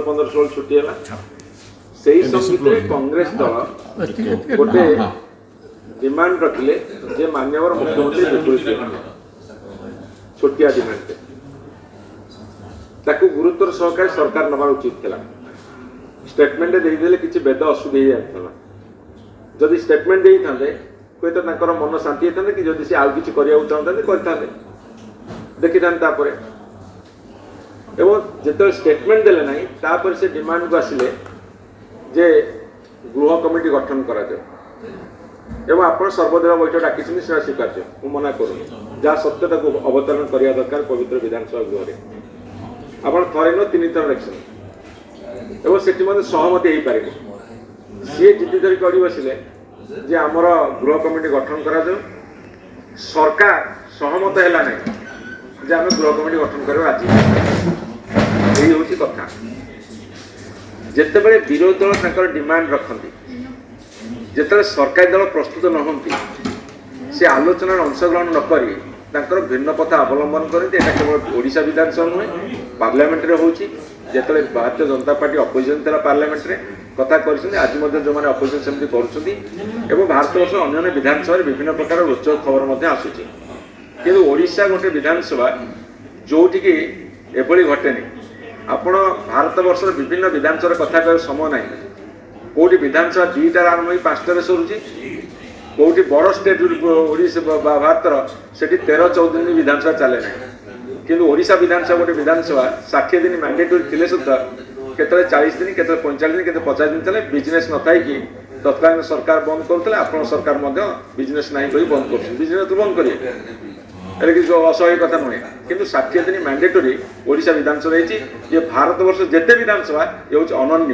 15-16 छुट्टी है से समय कांग्रेस दल गोटे डिमांड रखिले जे माननीय मुख्यमंत्री विपुल छोटिया डिमांड ताकू गुरुत्वर सहकारे सरकार नवा उचित थिला स्टेटमेंट देदेले किसी बेद असुविधा जाता जदि स्टेटमेंट दे था कोई तो मन शांति होता कि जदि सी आउ कि चाहते देखी था जो स्टेटमेंट देले ना से डिमांड को आसिले जे गृह कमिटी गठन करा एवं आप सर्वदलीय बैठक डाकी स्वीकार मुझे मना करूँ जहाँ सत्यता को अवतरण करने दरकार पवित्र विधानसभा गृह में आप थे न 3 थर इलेक्शन एवं से सहमति हो पारे सी जिद्दी धरिक अड़ी बसिले जे आमर गृह कमिटी गठन करा सरकार सहमत है ना जे आम गृह कमिटी गठन कर आज यही हूँ कथा जिते बड़े विरोधी दल डिमांड रखती जिते सरकारी दल प्रस्तुत नहंती से आलोचना अंशग्रहण नक भिन्न पथा अवलंबन करते केवल ओडिशा विधानसभा नुहे पार्लियामेंट रे होची जिते भारतीय जनता पार्टी अपोजिशन था पार्लियामेंट रे कथा कर आज जो मैंने अपोजिशन सेमती कर भारत वर्ष अन्य विधानसभा विभिन्न प्रकार रोचक खबर आसूची कि ओडिशा गोटे विधानसभा जोटि एभली घटेनि आपण भारत वर्ष विभिन्न विधानसभा कथा कह समय ना कौटी विधानसभा 2टार आरंभ हो 5टार सरुची कौटी बड़ स्टेट ओडिशा भारत से 13-14 दिन विधानसभा चले ना किंतु ओडिशा विधानसभा गोटे विधानसभा 60 दिन मैंडेटरी थे सुधा केतले 40 दिन केतले 45 दिन केतले 50 दिन चले बिजनेस न थाई कि तत्कालीन सरकार बंद करते आपण सरकार बिजनेस ना बंद कर बिजनेस तो बंद करेंगे किसी असह्य कथा नुहे कि 60 दिन मैंडेटरी ओडिशा विधानसभा ये भारत वर्ष जिते विधानसभा ये हूँ अनन्य।